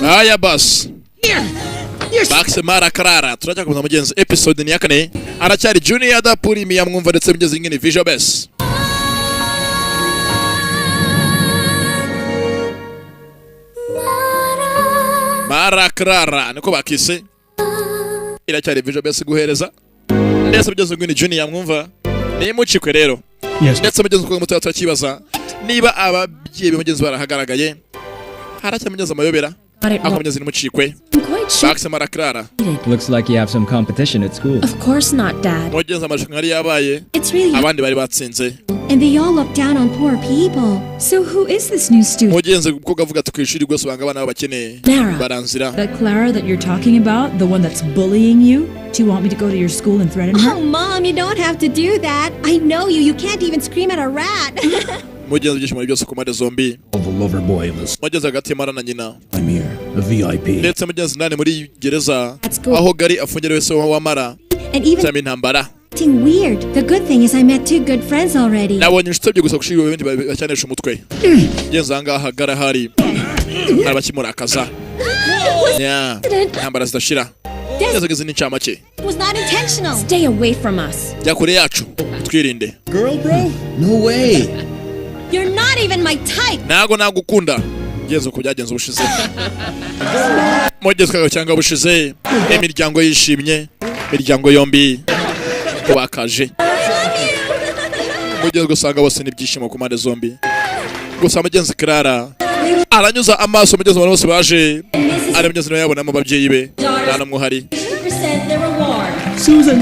aya basi Max Mara Clara turajya kuza mugenzi episode ni yakane aracyari Junior da Premium mwumva ndetse bigeze ngene Visual Base Mara Clara niko bakise iracyari Visual Base guhereza ndetse bigeze ngene Junior mwumva ni mucikwe rero ndetse mugenzi ko mutatu twakibaza niba ababyeyi mugenzi barahagaragaye haracyamugeza amayobera akomeza nimucikwe Max Mara Clara Looks like you have some competition at school. Of course not, Dad. mugenzi amashusho yari yabaye It's really abandi bari batsinze and they all look down on poor people. So who is this new student? mugenzi ko gavuga tukishuri rwose banga abana bakeneye Clara. baranzira That Clara that you're talking about, the one that's bullying you? Do you want me to go to your school and threaten her? Oh, Mom, you don't have to do that. I know you. You can't even scream at a rat. mugenzi byishimo byose ku mpande zombi Of the lover boy of this. mugenzi hagati y'Mara na nyina I'm here, a VIP. ndetse mugenzi nane muri gereza That's cool. aho gari afungirewe se wa Mara And even cyangwa intambara acting weird. The good thing is I met two good friends already. nabonye inshuti byo gusa kushiri ibindi bacyanisha umutwe mugenzi anga hagara hari abakimurakaza ya intambara zidashira yazageze n'incamake It was not intentional. Stay away from us. jya kure yacu twirinde Girl, bro? No way. You're not even my type. ntago nagukunda mugenzi uko byagenze ubushize mugenzi kaga cyangwa bushize imiryango yishimye imiryango yombi bakaje mugenzi gusanga bose n'ibyishimo ku mpande zombi gusa mugenzi Clara aranyuza amaso mugenzi bose baje ari mugenzi nawe yabonamo ababyeyi be nta namwe uhari Susan,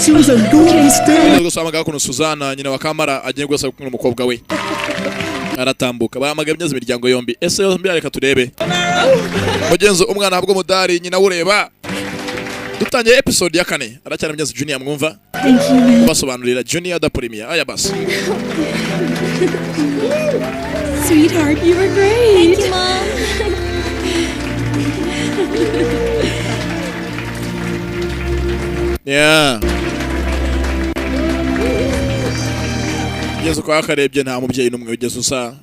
go and stay. mugenzi gusa amaga kuno Suzana nyina wa Kamara agiye gusa kumwe n'umukobwa we aratambuka bamaga mugenzi imiryango yombi ese yombi reka turebe mugenzi umwana nabwo mudari nyina ureba dutangiye episode ya 4 aracyari mugenzi Junior mwumva basobanurira Junior da Premium aya basi Sweetheart, you were great. Thank you, Mom. yeah Yesu kwa akarebye nta mubyeyi numwe wigeze usa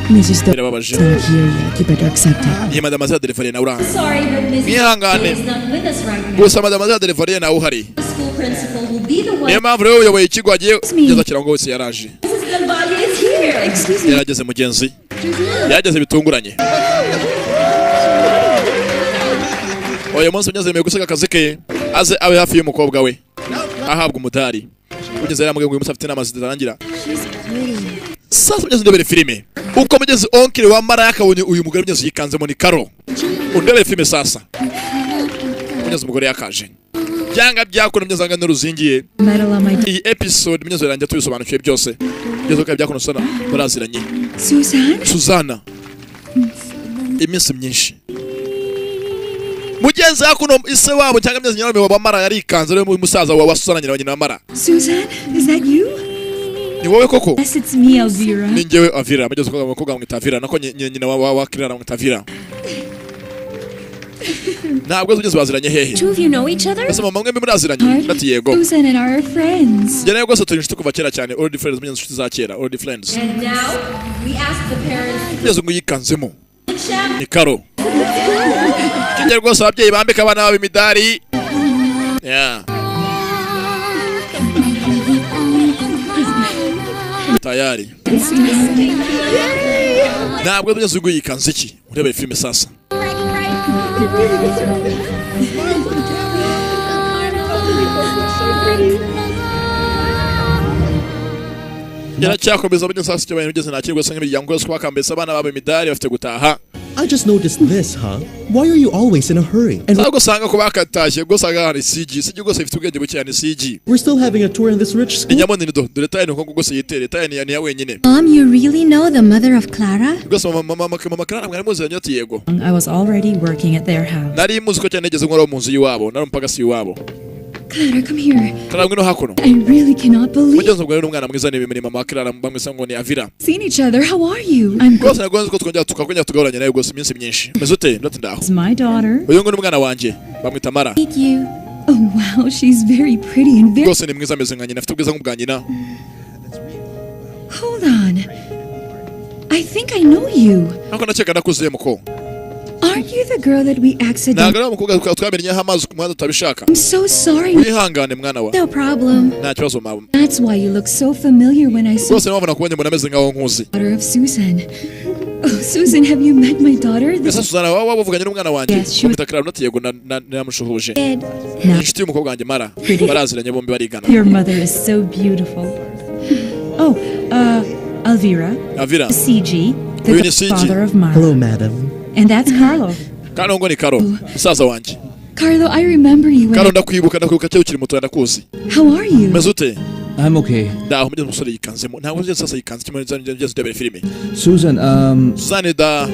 Mrs. Doe birababaje isn't here yet. You better accept it. iyi madama za telefone na uranga Sorry, but Mrs. mwihangane is not with us right now. gusa madama za telefone na uhari The school principal will be the one. niyo mpamvu rero uyoboye ikigo agiye kugeza kirango wese yaraje Mrs. Gambale is here. Excuse me. yarageze mugenzi yageze bitunguranye uyu munsi mugenzi yemeye gusiga akazi ke aze abe hafi y'umukobwa we ahabwa umudari mugenzi yaramubwiye ngo uyu munsi afite inama zitarangira sasa mugenzi ndebere filime uko mugenzi onkire wa Mara yakabonye uyu mugore mugenzi yikanzemo ni Karo undebere filime sasa mugenzi umugore yakaje byanga byakora mugenzi anga n'uruzingiye Medal on my iyi episode mugenzi yarangiye tubisobanukiye byose mugenzi ko byakono sana baraziranye Susan? Suzana iminsi myinshi mugenzi yakuno ise wabo cyangwa mugenzi nyirawe wa Mara yarikanze rero musaza wa Suzana nyina wa Mara Susan? Is that you? ni wowe koko Yes, it's me, Elvira. ni njyewe Avira mugenzi ko mwita Avira nako nyina wa Clara mwita Avira ntabwo mugenzi baziranye hehe Two of you know each other? ese mama mwembi muraziranye ndati yego Susan and I are friends. njye nawe rwose turi inshuti kuva kera cyane already friends mugenzi inshuti za kera already friends And now we ask the parents mugenzi ngo yikanzemo to sham. ni Karo kijya rwose ababyeyi bambika abana babo imidari yeah tayari ntabwo mugenzi ngo yikanze iki urebe filime sasa yaracyakomeza mugenzi sasa cyo bageze nakirwa sanga imiryango yose kwakambesa abana babo imidari bafite gutaha I just noticed this, huh? Why are you always in a hurry? And ntabwo usanga ko bakatashye ubwo usanga hari CG rwose ifite ubwenge buke cyane CG we're still having a tour in this rich school? inyamo ni dore tayi nuko rwose yitere tayi ni ya wenyine Mom, you really know the mother of Clara? rwose mama Clara mwari muziranye ati yego I was already working at their house. nari muzi ko cyane nigeze nkora mu nzu y'iwabo nari umupagasi w'iwabo Clara, come here. Clara ngwino hakuno I really cannot believe mugenzi ubwo rero umwana mwiza ni mama Clara bamwisa ngo ni Avira seen each other. How are you? I'm rwose nagonze ko tukongera tugahoranya nawe rwose iminsi myinshi meze ute ndati ndaho It's my daughter. uyu ngo ni umwana wanjye bamwita Mara Meet you. Oh wow, she's very pretty and very. rwose ni mwiza ameze nka nyina afite ubwiza nk'ubwa nyina Hold on. I think I know you. nako nakeka nakuze muko Aren't you the girl that we accidentally... ntabwo ari umukobwa twamennyeho amazi ku muhanda utabishaka. I'm so sorry. Wihangane mwana wa. No problem. Nta kibazo mama. That's why you look so familiar when I saw rwose niyo mpamvu nakubonye mbona ameze nkaho nkuzi. daughter of Susan. Oh, Susan, have you met my daughter? Ese Suzana waba wavuganye n'umwana wanjye? Yes, she was- Bamwita Clara Yego namushuhuje. Dead. Inshuti y'umukobwa wanjye Mara. Baraziranye bombi barigana. Your mother is so beautiful. Oh, Elvira. Avira. CG, the Uyu ni CG. father of Mara. Hello, madam. And that's Carlo. Kandi ngo ni Karo. Musaza wanjye. Carlo, I remember you when Karo ndakwibuka cyane ukiri muto ndakuzi. How are you? Umeze ute? I'm okay. Ndaho mugeze umusore yikanzemo. Ntabwo nzi sasa yikanze kimwe n'ibyo ndebera filime. Susan, Suzanne da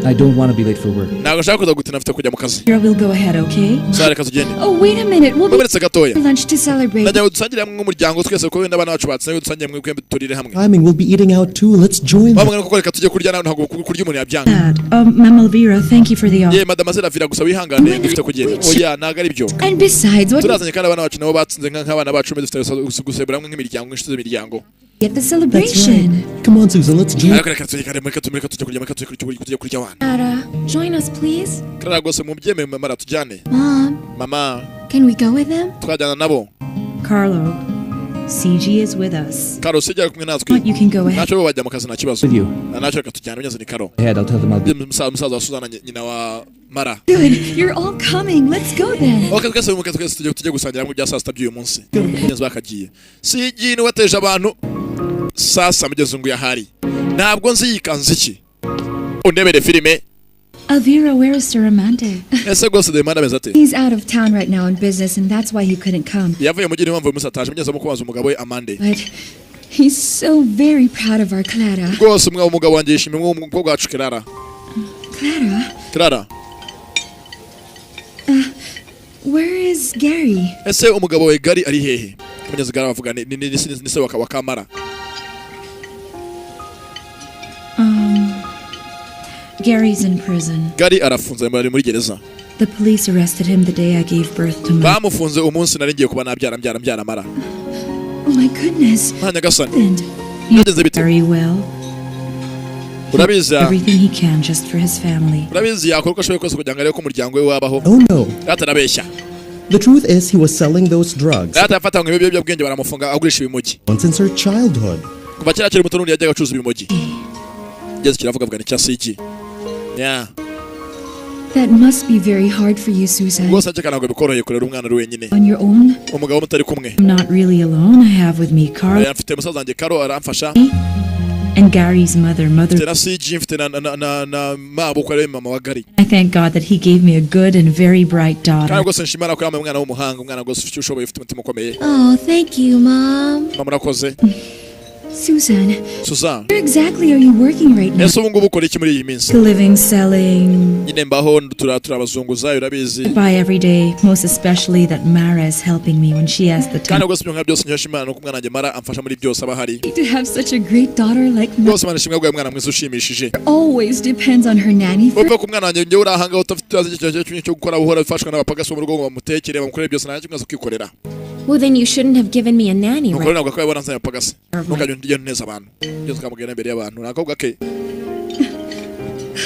I don't want to be late for work. ntabwo nshaka kuza gutina afite kujya mu kazi. Elvira will go ahead, okay? Sare kazi ugende. Oh, wait a minute. We'll be Muberetse gatoya. lunch to celebrate. Ndagira ngo dusangire hamwe nk'umuryango twese kuko wenda abana bacu batsinze dusangire hamwe kwembe turire hamwe. Timing, we'll be eating out too. Let's join them. Bamwe ko reka tujye kurya nawe ntabwo kurya umuntu yabyanga. Dad, Mama Elvira, thank you for the offer. Ye mademoiselle Avira gusa wihangane dufite kugenda. Oya ntabwo ari byo. And besides, what Turazanye kandi abana bacu nabo batsinze nk'abana bacu dufite gusebura hamwe nk'imiryango inshuti z'imiryango. get the That's celebration. right. Come on, Susan, let's join. Ariko reka tujye kurya abana. Clara, join us, please. Clara rwose mu byeme mara tujyane. Mom, Mama can we go with them? twajyana nabo. Carlo, CG is with us. Karo sijya kumwe natwe. You can go ahead. Ntacyo bajya mu kazi nta kibazo. With you. Ntacyo reka tujyane ugeze ni Karo. Ahead, I'll tell them I'll be. Musaza wa Suzana nyina wa Mara. Good. You're all coming. Let's go then. Okay, twese tujye gusangira hamwe bya saa sita by'uyu munsi. Mugenzi bakagiye. Si igintu wateje abantu. Sasa mugeze ngo yahari. Ntabwo nzi yikanze iki. Undebere filime. Elvira, where is Sir Amante? Ese rwose de mana bezate. He's out of town right now on business, and that's why he couldn't come. Yavuye mu gihe impamvu musataje mugeze mu kubaza umugabo we Amande. But he's so very proud of our Clara. Rwose umugabo wanjye yishimiye umukobwa wacu Clara. Clara? Clara. Where is Gary? Ese umugabo we Gary ari hehe? Mugeze Gary bavuga ni se wa Kamara. Gary's in prison. Gary arafunze muri gereza. The police arrested him the day I gave birth to Mara. Bamufunze umunsi nari ngiye kuba nabyara Mara. Oh my goodness. Mpanya gasani. And Yageze bite? very well. Urabizi Everything he can just for his family. urabizi yakora uko ashoboye kose kugira ngo arebe ko umuryango we wabaho. Oh no. Atarabeshya. The truth is, he was selling those drugs Atafata ngo ibiyobyabwenge baramufunga agurisha ibimogi. since her childhood. Kuva kera kiri muto n'undi yajyaga acuruza ibimogi. Ngeze kiravuga bwa ni cya CG. Yeah. That must be very hard for you, Susan. Rwose ajya ntabwo bikoroheye kurera umwana ari wenyine. On your own? Umugabo mutari kumwe. I'm not really alone. I have with me Carlo Mfite musaza wanjye Karo aramfasha. and Gary's mother. Mfite na CG mfite na mabo ko ari mama wa Gary. I thank God that he gave me a good and very bright Kandi daughter. rwose nshimira ko yambaye umwana w'umuhanga, umwana rwose ufite ushoboye ufite umutima ukomeye. Oh, thank you, Mom. Mama murakoze. Susan, Suzanne. where exactly are you working right now? Ese ubu ngubu ukora iki muri iyi minsi? Living, selling, Nyine mbaho turabazunguzayo urabizi. buy every day, most especially that Mara is helping me when she has the Kandi time. rwose ibyo nka byose nyosha Imana nuko umwana wanjye Mara amfasha muri byose aba ahari. To have such a great daughter like Mom Rwose Imana ishimwe bwawe mwana mwiza ushimishije. always depends on her nanny for Upfa ku mwana wanjye njyewe urahanga utafite ikibazo cyo gukora buhora bifashwa n'abapagasi bo mu rugo ngo bamutekere bamukorere byose nta kimwe kwikorera. Well, then you shouldn't have given me a nanny, Nuko right? ntabwo ko yabona nzanya apagasi. Ntukajye ugenda neza abantu. Byose ukamubwira imbere y'abantu. Nakobwa ke.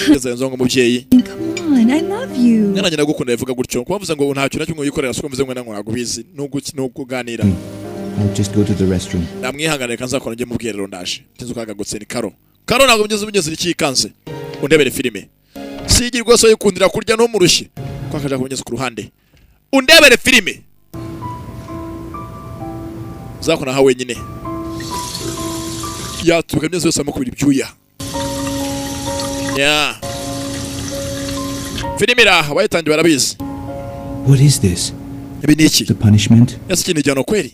Ngeze nzo ngo umubyeyi. Come on, I love you. Mwana wanjye ndagukunda bivuga gutyo. Kuba mvuze ngo ntacyo na kimwe wikorera suko mvuze ngo ntabwo nagubizi. Nukuganira. I'll just go to the restroom. Namwihanganira kanzakora njye mubwirero ndaje. Tinzo kagagutse ni Karo. Karo ntabwo mugeze ikikanze. Undebere filime. Sigi rwose yikundira kurya no murushye. Kwakaje kunyeza ku ruhande. Undebere filime. Zakona ha wenyine. Yatuka myeze yose amukubira ibyuya. Yeah. Filime raha bayitangiye barabizi. What is this? Ibi ni iki? The punishment? Ese iki ni igihano kweli?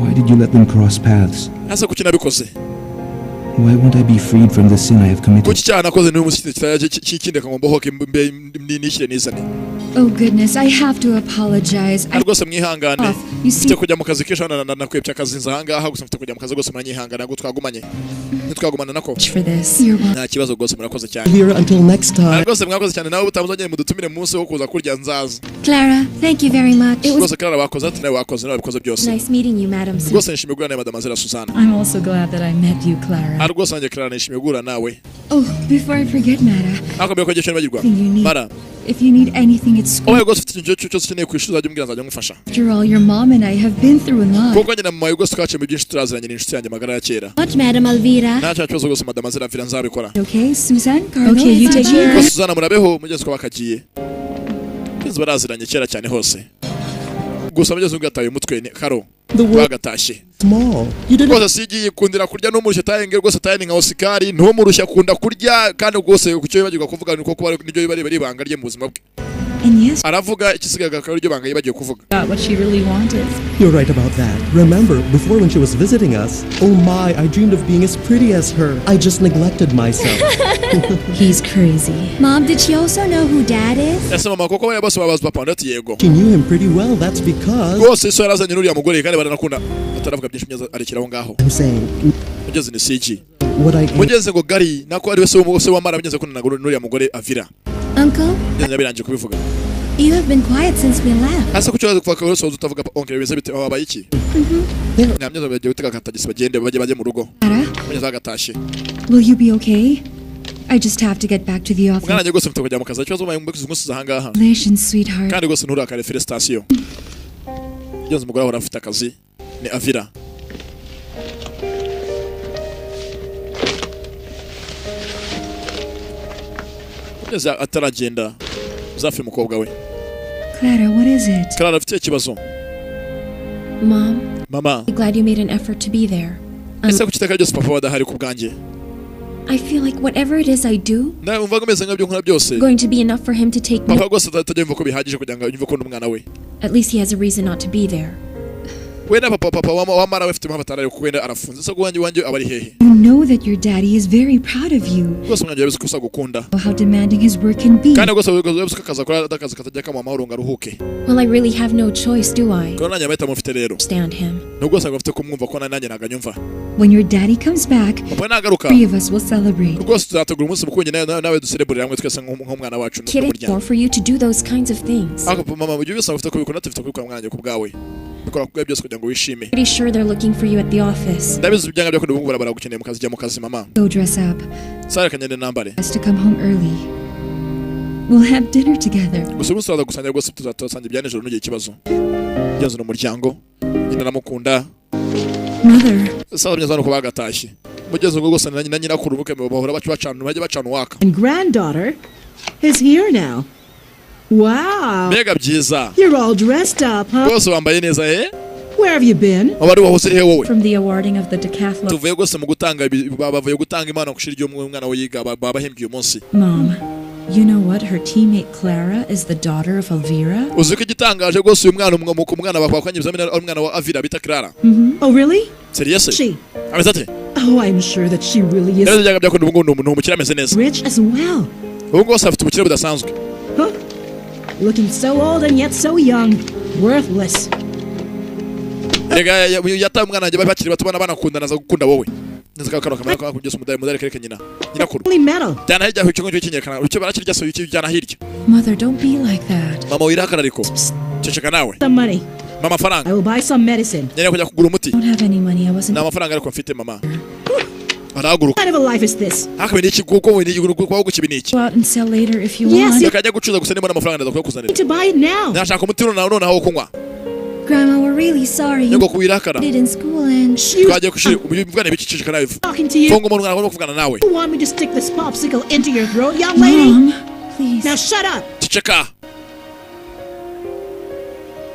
Why did you let them cross paths? Ese kuki nabikoze? Why won't I be freed from the sin I have committed? Kuki cyana nakoze n'umushyitsi cy'ikindi kangomba hoke nishyire nizane. Oh goodness, I have to apologize. rwose mwihangane You see, mfite kujya mu kazi kesho nakwebye akazi nza ahangaha gusa mfite kujya mu kazi rwose mwanyihangana ngo twagumanye ntitwagumana nako for this. You're welcome. nta kibazo rwose murakoze cyane Here until next time. rwose mwakoze cyane nawe utamuzanye mudutumire munsi wo kuza kurya nzaza Clara, thank you very much. It was rwose Clara wakoze ati nawe wakoze nawe bikoze byose nice meeting you, Madam Sue. rwose nishimiye guhura nawe Mademoiselle Susanna I'm also glad that I met you, Clara. rwose nanjye Clara nishimiye guhura nawe Oh, before I forget, Mara, ariko mbere ko ngiye nibagirwa you need Mara if you need anything at school. oya rwose ufite ikintu cyose ukeneye ku ishuri uzajya umbwira nzajya ngufasha After all, your mom and I have been through a lot. kuko njye na mama rwose twaciye mu byinshi turaziranye n'inshuti yanjye magara ya kera Much, Madam Elvira. nta kibazo rwose Mademoiselle Elvira nzabikora Okay, Susan? Okay, you take care. rwose Susanna murabeho mugeze ko bakagiye Kinzi baraziranye kera cyane hose gusa mugeze ugataye umutwe ni karo The world bagatashye small. You didn't rwose sigiye kundira kurya n'umurushya tayenge rwose tayenge nka Oscar ntumurushya kunda kurya kandi rwose kucyo yibagirwa kuvuga niko kuba nibyo bari ibanga rye mu buzima bwe And yes, aravuga ikisigaga akaba aryo banga yibagiye kuvuga got what she really wanted. You're right about that. Remember, before when she was visiting us, oh my, I dreamed of being as pretty as her. I just neglected myself. He's crazy. Mom, did she also know who Dad is? ese mama koko bari bose babaza papa ndati yego She knew him pretty well. That's because rwose so yarazanye n'uriya mugore kandi baranakunda ataravuga byinshi mugeze arekeraho ngaho I'm saying mugeze ni sigi what I mugeze ngo gari nako ari wese wamara mugeze kuna n'uriya mugore Avira Uncle, mugeze nabiranje kubivuga you have been quiet since we left. asa kucyo kuva ko so utavuga onkel bise bite wabaye iki namye bagiye gutega katagisi bagende bajye mu rugo Clara, mugeze agatashye will you be okay? I just have to get back to the office. mwana njye gose mfite kujya mu kazi ikibazo baye mu kuzuza ahangaha Congratulations, sweetheart. kandi gose nturakare felicitation mugeze umugore ahora afite akazi ni Avira mugeze ataragenda uzafe umukobwa we Clara, what is it? Clara afite ikibazo Mom, mama I'm glad you made an effort to be there. ese kuki ryose papa wadahari ku bwanjye I feel like whatever it is I do, nawe umva ngomeze nkabyo nkora byose going to be enough for him to take papa me. rwose atajya yumva ko bihagije kugira ngo yumve ko n'umwana we At least he has a reason not to be there. wenda papa wamara we afite impamvu atarari kuko wenda arafunze se wanjye aba ari hehe You know that your daddy is very proud of you. rwose umwana yabizi ko usa gukunda How demanding his work can be. kandi rwose yabizi ko akaza kora akazi katajya kamuha amahoro ngo aruhuke Well, I really have no choice, do I? kandi nanjye amahitamo mfite rero Stand him. nubwo rwose mfite kumwumva ko nanjye ntabwo anyumva When your daddy comes back, papa nagaruka 3 of us will celebrate. rwose tuzategura umunsi mukuru njye nawe duserebure hamwe twese nk'umwana wacu Kidding more for you to do those kinds of things. ariko mama mu gihe byose ufite kubikora tufite kubikora mwana ku bwawe bikora kubwa byose kugira ngo wishime Pretty sure they're looking for you at the office. ndabizi ibyanga byo kundi bungura baragukeneye mu kazi jya mu kazi mama Go dress up. sare kanyende nambare Has to come home early. We'll have dinner together. gusa umunsi turaza gusangira rwose tuzasangira ibya nijoro n'ugiye ikibazo byanze n'umuryango nyina namukunda Mother. sasa byanze nuko bagatashye mugeze ngo rwose na nyirakuru buke bahora bacana waka And granddaughter is here now. Wow. mbega byiza You're all dressed up, huh? rwose wambaye neza Where have you been? wabari wahoze he wowe From the awarding of the decathlon. tuvuye rwose mu gutanga bavuye gutanga impano ku shiri ry'umwana we yiga babahembye uyu munsi Mom, you know what? Her teammate Clara is the daughter of Elvira. uzi ko igitangaje rwose uyu mwana umwana bakwakanye ibizamini ari umwana wa Avira bita Clara Oh, really? serious She. ameze ate Oh, I'm sure that she really is rero byaga byakunda ubu ngubu ni umukire ameze neza rich as well. ubu ngubu afite ubukire budasanzwe Huh? Looking so old and yet so young. Worthless. rega yataye umwana wanjye bakiri bato bana banakundana za gukunda wowe neza ka kamera ka kugeza umudari kereke nyina nyirakuru Only metal. cyane hirya cyo cyo kinyerekana ucyo barakirya so yuki bijyana hirya Mother, don't be like that. mama wirakara ariko ceceka nawe Some money. mama I faranga will buy some medicine. nyene kujya kugura umuti I don't have any money. I wasn't. na amafaranga ariko mfite mama arahaguruka What kind of a life is this? akabe niki kuko we niki kwa gukibi niki Go out and sell later if you Yes, want. yakajya gucuza gusa nimba amafaranga ndaza kuyakuzanira To buy it now. nashaka umuti none aho kunywa Grandma, we're really sorry. You yego kuwirakara did in school and twagiye kushira ubivugane bicicika nawe Talking to you. fongo umuntu ngana kuvugana nawe You want me to stick this popsicle into your throat, young lady? Mom, please. Now shut up. ceceka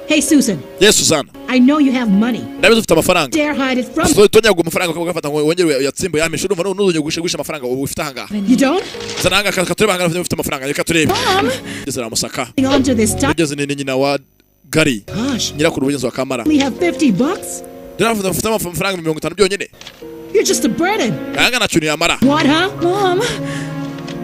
Hey, Susan. yes Susanna I know you have money. ndabizi ufite amafaranga Dare hide it from so tonyaga amafaranga ukafata wongere yatsimbo yamisha urumva nuzonye gusha amafaranga ufite hanga You don't? zananga katureba hanga ufite amafaranga reka turebe Mom! ngeze ramusaka Hang on to this time. ugeze ni nyina wa Gari Gosh. nyirakuru ubugenzi wa Kamara We have $50. ufite amafaranga 50 byonyine You're just a burden. hanga nacyo yamara What, huh? Mom,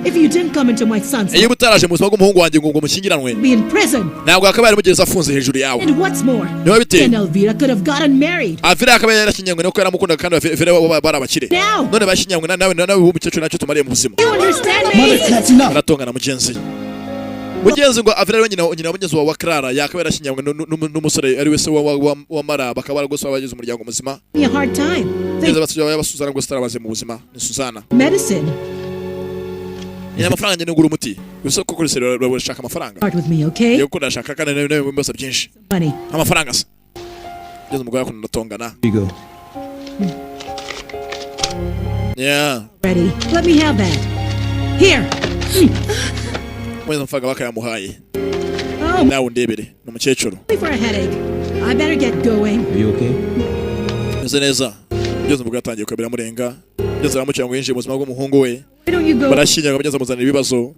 If you didn't come into my son's iyo utaraje mu buzima bw'umuhungu wanjye ngo mushyingiranwe be in prison. ntabwo akaba yari mugeze afunze hejuru yawe. And what's more, niba biteye then Elvira could have gotten married. Avira akaba yarashyingiranywe nuko yaramukundaga kandi Avira bari abakire. Now, none bashyingiranywe nawe umukecuru nacyo tumariye mu buzima. you understand me? Mother, that's enough. aratongana mugenzi ngo Avira nyina mugenzi wa Clara yakaba yarashyingiranywe n'umusore ari wese wa Mara bakaba baragose abagize umuryango muzima. Me a hard time. Neza batujya basuzana ngo starabaze mu buzima ni Suzana. Medicine. Ina amafaranga njye ngura umuti. Gusa ko kuri sero urashaka amafaranga. Start with me, okay? Yo ko ndashaka kandi nawe mbibaza byinshi. Money. Amafaranga se. Ngeze umugore akunda ndatongana. Here you go. Yeah. Ready? Let me have that. Here. Mwenza mfaga bakayamuhaye. Oh, Nawe undebere n'umukecuru. for a headache. I better get going. Are you okay? Neze neza. Ngeze umugore atangiye kwebera murenga. Ngeze aramucyanga ngo yinjiye mu buzima bw'umuhungu we. Why don't you go? Barashyinyaga bageze amuzanira ibibazo.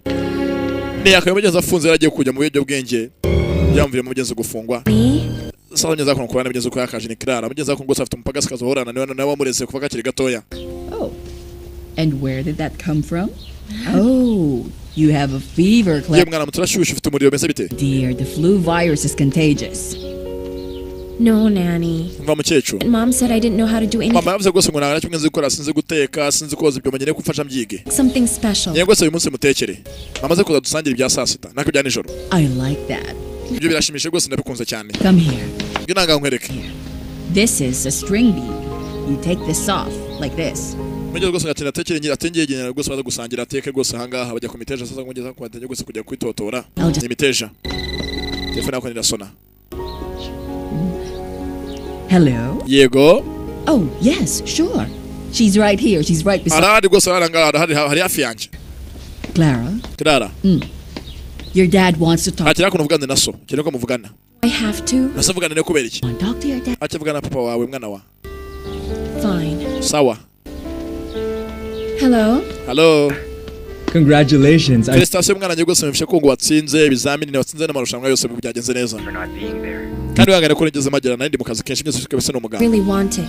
Niyakaye mugeze afunze yaragiye kujya mu byo bwenge. Yamvuye mu mugeze gufungwa. Sasa mugeze akon kubana mugeze ko yakaje ni Clara. Mugeze akon gose afite umupagasi kazohorana nawe wamureze kuva kakiri gatoya. Oh. And where did that come from? Oh, you have a fever, Ye Clara. mwana muturashushe ufite umuriro meze bite? Dear, the flu virus is contagious. No, Nanny. Mva mukecuru. And Mom said I didn't know how to do anything. Mama yavuze gose ngo nanga kimwe nzi gukora sinzi guteka sinzi koza ibyo manyene kumfasha mbyige. Something special. Yego se uyu munsi mutekere. Mama ze kuza dusangira ibya saa sita nako bya nijoro. I like that. Ibyo birashimishije gose ndabikunze cyane. Come here. Nginanga nkwereke. This is a string bead. You take this off, like this. Mugeze gose ngatinda tekere ngira atengeye genya gose baza gusangira ateke gose hangaha bajya ku miteja sasa ngugeza ku batenge gose kujya kwitotora. Ni miteja. Telefone yako nirasona. Hello? Yego. Oh, yes, sure. She's right here. She's right beside Arahari gose aranga hari hafi yanje. Clara. Clara. Your dad wants to talk. Akira kuno vugana na so. Kire ko muvugana. I have to. Nasa vugana ne kubera iki? Talk to your dad. Acha vugana papa wawe mwana wa. Fine. Sawa. Hello? Hello. Congratulations. Felicitation mwana njye gose mfishe ko ngo watsinze ibizamini watsinze n'amarushanwa yose byagenze neza. Kandi wangane ko nigeze magera nandi mu kazi kenshi byose kabese no muganga. Really wanted.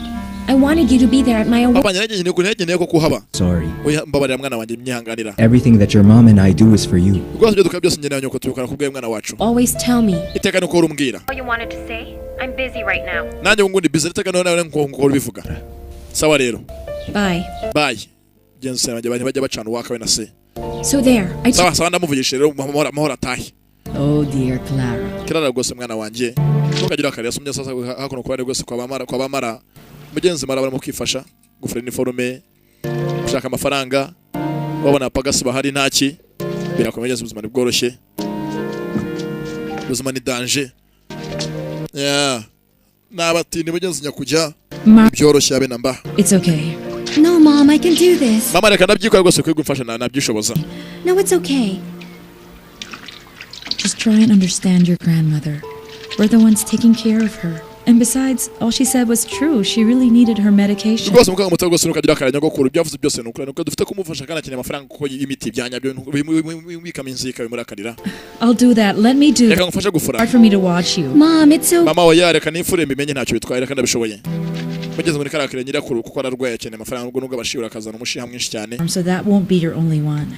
I wanted you to be there at my own. Papa nyine nkeneye ko kuhaba. Sorry. Oya mbabarira mwana wanjye mnyihanganira. Everything that your mom and I do is for you. Rwose byo dukabyo sinjye nyoko tubikora kubwe mwana wacu. Always tell me. Iteka nuko urumbwira. All you wanted to say? I'm busy right now. Nanjye ngo ndi busy iteka nawe ngo ubivuga. Sawa rero. Bye. Bye. Gense banje bajya bacana wakawe na se. So there. Sawa ndamuvugisha rero mahora tahi. Oh dear Clara. Clara rwose mwana wanjye. Ntukagira akari yasumye sasa hakuno kwa rwose kwa bamara. Mugenzi mara barimo kwifasha gufura uniforme gushaka amafaranga wabona pagasi bahari ntaki birakomeye ubuzima ni bworoshye ubuzima ni danger n'abatini mugenzi nyakujya byoroshye abe namba. It's okay. No, Mom, I can do this. Mama reka ndabyikora rwose kwigumfasha nabyishoboza. No, it's okay. Just try and understand your grandmother. We're the ones taking care of her. And besides, all she said was true. She really needed her medication. Rwose mukanga mutego gose nukagira akaranya gukura byavuze byose nukura nuko dufite kumufasha kana cyane amafaranga kuko imiti byanya byo bikaminzika bimurakarira. I'll do that. Let me do. Reka ngufashe gufura. Hard for me to watch you. Mom, it's so. Mama oya reka nifure mbimenye ntacyo bitwaye reka ndabishoboye. Mugeze muri karakire nyirakuru kuko ararwaye cyane amafaranga ubwo nubwo abashibura akazana umushiha mwinshi cyane. So that won't be your only one.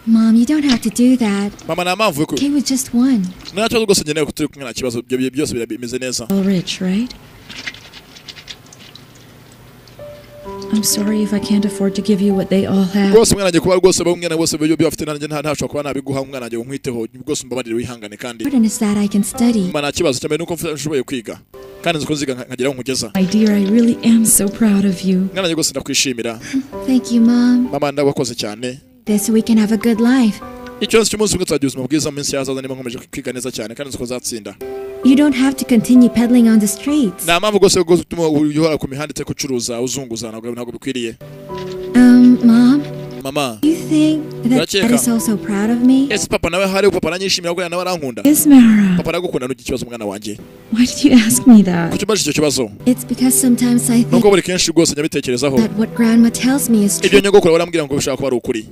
Mom, you don't have to do that. Mama na mpamvu yuko. Okay with just one. Ntacyo rwose ngeneye kuturi kumwe nta kibazo byose bimeze neza. All rich, right? I'm sorry if I can't afford to give you what they all have. Rwose umwana njye kuba rwose bamwe bose byo bafite nanjye ntashobora kuba nabiguha umwana njye nkwiteho rwose mbabarire wihangane kandi. Important is that I can study. Mama nta kibazo cyane nuko nshoboye kwiga. Kandi nzi ko nziga nkageraho nkugeza. My dear, I really am so proud of you. Mwana njye rwose ndakwishimira. Thank you, Mom. Mama ndabakoze cyane. This we can have a good life. Icyonse cy'umunsi umwe twagiye ubuzima bwiza mu minsi yazaza niba nkomeje kwiga neza cyane kandi nzi ko zatsinda. You don't have to continue peddling on the streets. Nta mpamvu rwose yo gutuma uyihora ku mihanda iteka ucuruza uzunguza ntabwo bikwiriye. Mom? Mama. You think that Dad is also proud of me? Yes, papa nawe hari papa aranyishimira ko nawe arankunda. Yes, Mara. Papa aragukunda n'iki kibazo mwana wanjye. Why did you ask me that? Kuki mbaje icyo kibazo? It's because sometimes I think nuko buri kenshi rwose nyabitekerezaho. That what Grandma tells me is true. Ibyo nyogokuru barambwira ngo bishaka kuba ari ukuri.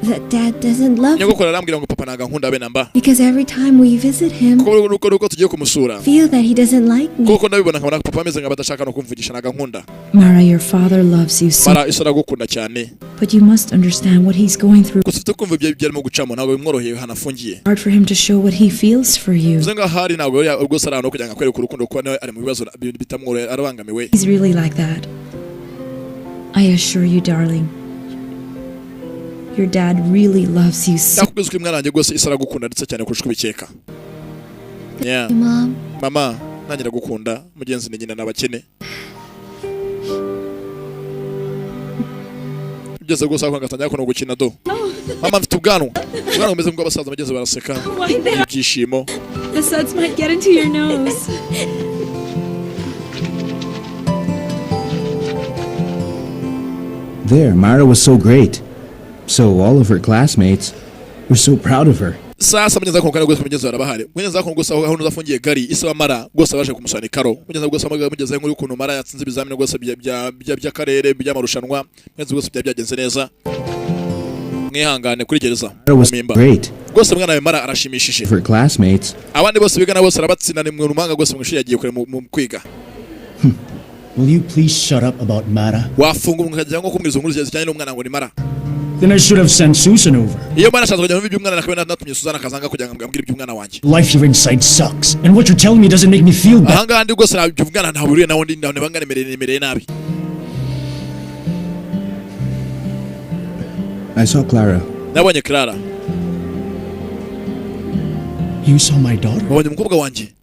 that Dad doesn't love me. nyogokuru arambwira ngo papa ntago ankunda be namba Because every time we visit him, kuko tugiye kumusura feel that he doesn't like me. kuko ndabibona nkabona papa ameze nk'abadashaka no kumvugisha ntago ankunda. Mara, your father loves you so, Mara isara gukunda cyane but you must understand what he's going through. gusa ufite kumva ibyo byarimo gucamo ntago bimworoheye hanafungiye. Hard for him to show what he feels for you. uzenga hari ntago rwose arano kugira ngo akwereke urukundo kuko nawe ari mu bibazo bitamworoheye arabangamiwe. He's really like that. I assure you, darling. Your dad really loves you so. Ndakubwiza ko mwana wanjye rwose isara gukunda ndetse cyane kurusha ubikeka. Yeah. Mom, Mama, nanjye gukunda mugenzi ni nyina n'abakene. Ugeze rwose aho ngatangira ko no gukina do. Mama mfite ubwanwa. Ubwanwa bumeze nk'abasaza bageze baraseka. Ibyishimo. The suds might get into your nose. There, Mara was so great. So all of her classmates were so proud of her. Sasa mugeze ko rwose mugenzi barabahari. Mugenzi ko rwose aho nuzafungiye gari isa Mara rwose baje kumusana karo. Mugenzi rwose mugeze nk'uri kuntu Mara yatsinze ibizamini rwose by'akarere by'amarushanwa. Mugenzi rwose byagenze neza. Mwihangane kuri gereza. Mara was great. Rwose mwana we Mara arashimishije. Her classmates. Abandi bose bigana bose arabatsinda ni mu rumanga rwose mu ishuri yagiye kure mu kwiga. Will you please shut up about Mara? Wafunga umukajya ngo kumwiza inkuru zijyanye n'umwana ngo ni Mara. Then I should have sent Susan over. Iyo Mara ashatse kujya mu by'umwana nakabena natumye Suzana kazanga kugira ngo ambwire iby'umwana wanjye. Life you're inside sucks, and what you're telling me doesn't make me feel bad. Ahanga ndi rwose nabyumwana nta buriye nawo ndi bangane mereye nabi. I saw Clara. Nabonye Clara. You saw my daughter? Wabonye umukobwa wanjye.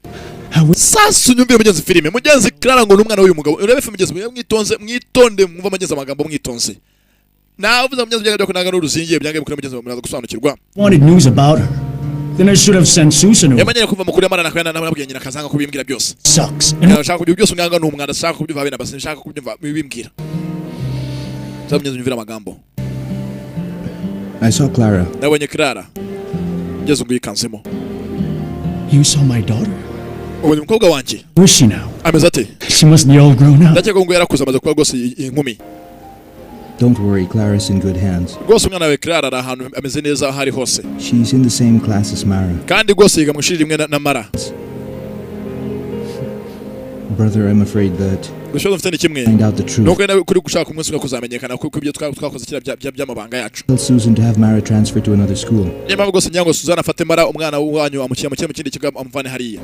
Sasa unyumviye mugenzi filime mugenzi Clara ngo n'umwana w'uyu mugabo urebe filime mugenzi mwitonde mwumva mugenzi amagambo mwitonze navuze mugenzi byaga kunaga n'uruzingiye byange bukora mugenzi muraza gusobanukirwa. Wanted news about her. Then I should have sent Susan over. Yamanye kuva mukuru y'amara nakwana nababwiye nyina kazanga kubimbwira byose. Sucks. Ndashaka kubyo byose nganga n'umwana ndashaka kubyumva bene basi ndashaka kubyumva bibimbwira. Sasa mugenzi nyumvira amagambo. I saw Clara. Nabonye Clara. Mugenzi nguyikanzemo. You saw my daughter? Ubonye umukobwa wanjye. Where's she now? Ameze ate? She must be all grown up. Ndakeka ngo yarakuze amaze kuba rwose inkumi. Don't worry, Clara's in good hands. Rwose umwana we Clara ari ahantu ameze neza hari hose. She's in the same class as Mara. Kandi rwose yiga mu ishuri rimwe na Mara. Brother, I'm afraid that Gushaka mfite ni kimwe. Find out the truth. Nuko nawe kuri gushaka umunsi wo kuzamenyekana kuko ibyo twakoze kira by'amabanga yacu. Tell Susan to have Mara transferred to another school. Nyuma rwose nyango Suzana afate Mara umwana wanyu amukiye mu kindi kigo amuvane hariya.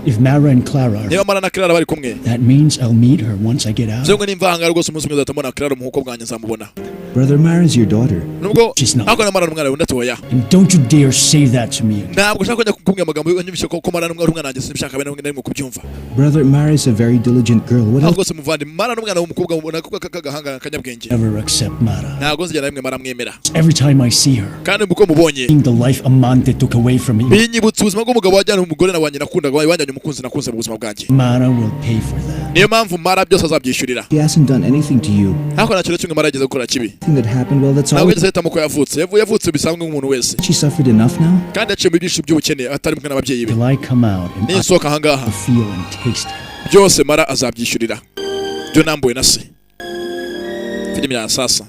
If Mara and Clara are, Niba Mara na Clara bari kumwe. That means I'll meet her once I get out. Zongo nimvanga rwose umunsi mwiza atamubona Clara umuhuko bwanjye nzamubona. Brother, Mara's your daughter. Nubwo She's not. ako na Mara n'umwana we ndatoya. And don't you dare say that to me. Ntabwo ushaka kujya kumbwira amagambo yanyumvishe ko Mara n'umwana wanjye sinshaka bene ngo kubyumva. Brother, Mara's a very diligent girl. What else? Rwose muvande Mara n'umwana w'umukobwa ubona ko kagahanga kanyabwenge. Never accept Mara. Ntabwo nzigera rimwe Mara mwemera. Every time I see her, Kandi uko mubonye seeing the life Amante took away from me, binyibutsa ubuzima bw'umugabo wajyana umugore na wanjye nakundaga wajyanye umukunzi nakunze mu buzima bwanjye. Mara will pay for that. Niyo mpamvu Mara byose azabyishyurira. She hasn't done anything to you. Ariko nta kintu kimwe Mara yageze gukora kibi. Thing that happened, well, that's all. Ntabwo yageze ahitamo ko yavutse. Yavutse bisanzwe nk'umuntu wese. She suffered enough now? Kandi yaciye mu byinshi by'ubukene atari kumwe n'ababyeyi be. Till I come out and Nisohoka ahangaha feel and taste it. byose Mara azabyishyurira. Byo nambuwe na se. Filimi ya sasa.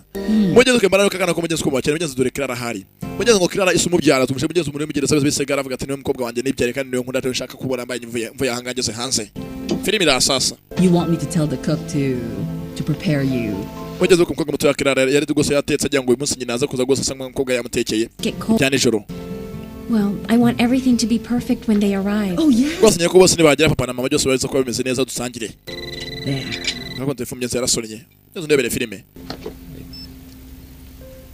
Mugeze ko Mara kakana ko mugeze ko bakene mugeze dore Clara hari. Mugeze ngo Clara isu mubyara tumushe mugeze umuntu mugereza bisegara avuga ati niwe mukobwa wanjye nibyare kandi niwe nkunda nshaka kubona mbaye mvuye ahanga ngeze hanze. Filimi ya sasa. You want me to tell the cook to prepare you? Mugeze ko mukobwa muto ya Clara yari rwose yatetse ajya ngo uyu munsi nyina aza kuza rwose asa nk'umukobwa yamutekeye. Cyane ijoro. Well, I want everything to be perfect when they arrive. Oh, yes. Rwose nyako bose nibagera papa na mama byose baza kuba bimeze neza dusangire. There. Nako telefone yanjye yarasonye. Nzo ndebere filime.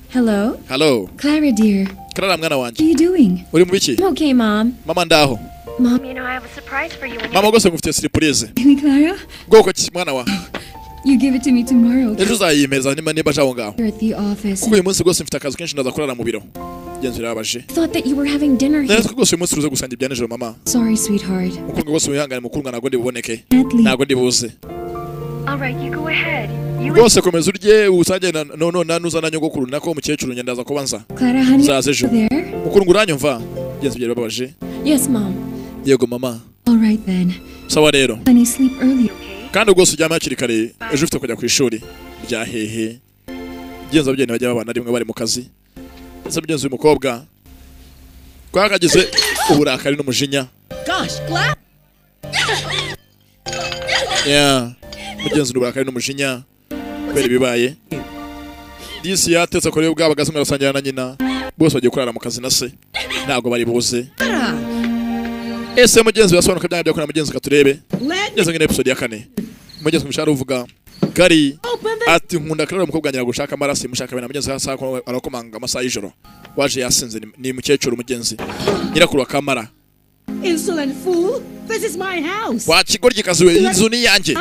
Hello? Hello. Clara, dear. Clara mwana What wanjye. are you doing? Uri mu biki? I'm okay, Mom. Mama ndaho. Mom. You know, I have a surprise for you when you... Mama gose ngufite surprise. Clara? Goko ki mwana wa. You give it to me tomorrow. Ejo uzayimeza niba jaho ngaho. You're at the office. Kuko uyu munsi gose mfite akazi kenshi ndaza kurara mu biro. Genzura yabaje. I thought that you were having dinner here. Nari gose uyu munsi ruze gusangira ibya nijoro mama. Sorry, sweetheart. Mukundwa gose wihangane mukundwa ntago ndiboneke. Natalie. Ntago ndibuze. All right, you go ahead. You Gose komeza urye usange nanuza na nyogokuru nako umukecuru nyendaza kubanza. Clara, honey, Zaze ejo. there? Mukundwa uranyumva. Genzura babaje. Yes, Mom. Yego mama. All right then. Sawa rero. Honey, sleep early. Kandi gose uryama hakiri kare ejo ufite kujya ku ishuri rya hehe. Genza ababyeyi bajya babana rimwe bari mu kazi. ese mugenzi w'umukobwa twakagize uburakari n'umujinya. Gosh, Glass! Yeah, mugenzi n'uburakari n'umujinya kubera ibibaye. Disi yatetse kuri bwabo gasimwe arasangira na nyina, bose bagiye kurara mu kazi na se, ntabwo bari buze. Ese mugenzi yasobanuka byanga byakora mugenzi katurebe. Ngeze ngene episode ya 4. Mugenzi kumshara uvuga Gary ati nkunda Clara umukobwa nyira gushaka amarasi mushaka bena mugenzi hasa ko arakomanga amasaha y'ijoro. Waje yasinze ni mukecuru mugenzi. Nyirakuru akamara. Insolent fool! This is my house! Wa kigoryi kaziwe inzu ni yanjye.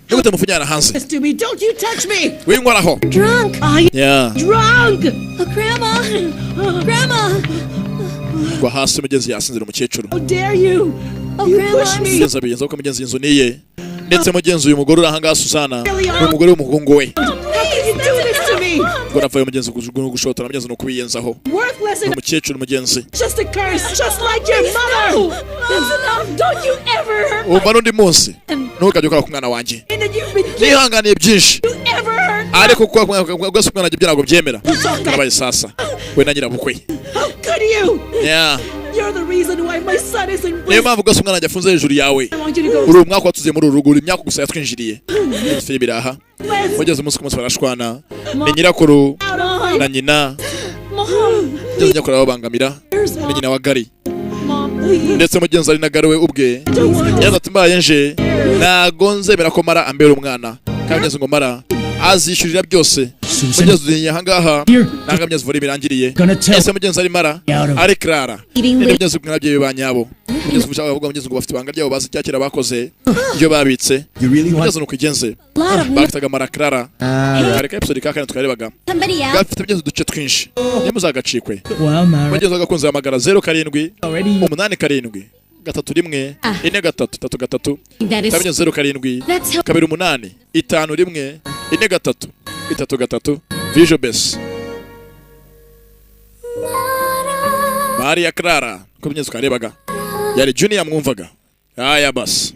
Nigute mufunyana hanze. Don't you touch me! Wingoraho. Drunk! Yeah. Drunk! Oh, Grandma! Grandma! Kwa hasi mugenzi yasinze umukecuru. How dare you! Oh, You Grandma! push me! Mugenzi abiyenza ko mugenzi inzu niye. Ndetse mugenzi uyu mugore urahanga Susana. Umugore w'umuhungu we. How can you do this to me? Ngo navuye mugenzi gushotora mugenzi no kubiyenzaho. Worthless and Umukecuru mugenzi. just a curse, just like your mother! That's enough! Don't you ever hurt Umva n'undi munsi. Ntukajye ukora ku mwana wanjye. And that you've been Nihanganiye byinshi. ever hurt! Ariko kuko gwese umwana wanjye byarago byemera. Nabaye sasa. We na nyirabukwe. How could you? Yeah. You're the reason why my son is in Niyo prison. mpamvu gwese umwana wanjye afunze hejuru yawe. I want you to go. Uri umwaka watuziye muri uru rugo, imyaka gusa yatwinjiriye. Ibyo biraha. Mugeze umunsi kumunsi barashwana. Ni nyirakuru na nyina. Ngeze nyakuru babangamira. Ni nyina wa Gary. Mom, please. Ndetse mugenzi ari na Gary we ubwe. Yaza tumbaye nje. Nagonze bera ko Mara ambera umwana. Kandi ngeze ngo Mara azishurira byose. Mugenzi hangaha nanga mugenzi vuri birangiriye. Ese mugenzi ari Mara ari Clara. Mugenzi mwabye bibanyabo. Mugenzi ushaka kuvuga mugenzi ngo bafite ibanga ryabo bazi cyakira bakoze ibyo babitse. Mugenzi nuko igenze. Bafitaga Mara Clara. Areka episode kakane twarebaga. Somebody else? Gafite mugenzi duce twinshi. Nimuzagacikwe. Well, Mara. Mugenzi agakunze hamagara 07 Already. 87 gatatu rimwe ine gatatu tatu gatatu That is... kabiri 07 That's how... kabiri 8 5 rimwe ine gatatu itatu gatatu Visual Base Maria Clara ko mugenzi twarebaga yari Junior mwumvaga aya basi